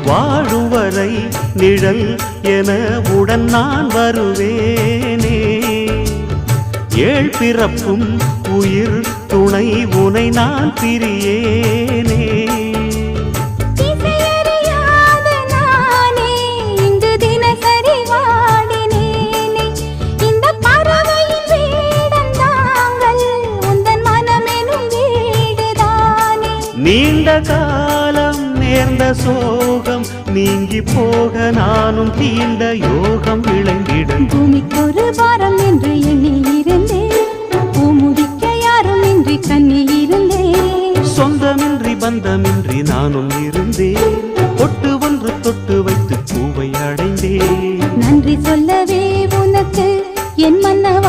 வாழும் வரை நிழல் என உடன் நான் வருவேனே. ஏழ் பிறப்பும் உயிர் துணை உனை நான் பிரியேனே. நீண்ட காலம் நேர்ந்த சோகம் நீங்கி போக நானும் தீண்ட யோகம் விளங்கிடும். பூமிக்கொரு வாரம் என்று எண்ணி இருந்தேன், பூமுடிக்க யாரும் இன்றி கண்ணி இருந்தேன். சொந்தமின்றி பந்தமின்றி நானும் இருந்தேன், பொட்டு ஒன்று தொட்டு வைத்து பூவை அடைந்தேன். நன்றி சொல்லவே உனக்கு என் மன்னவ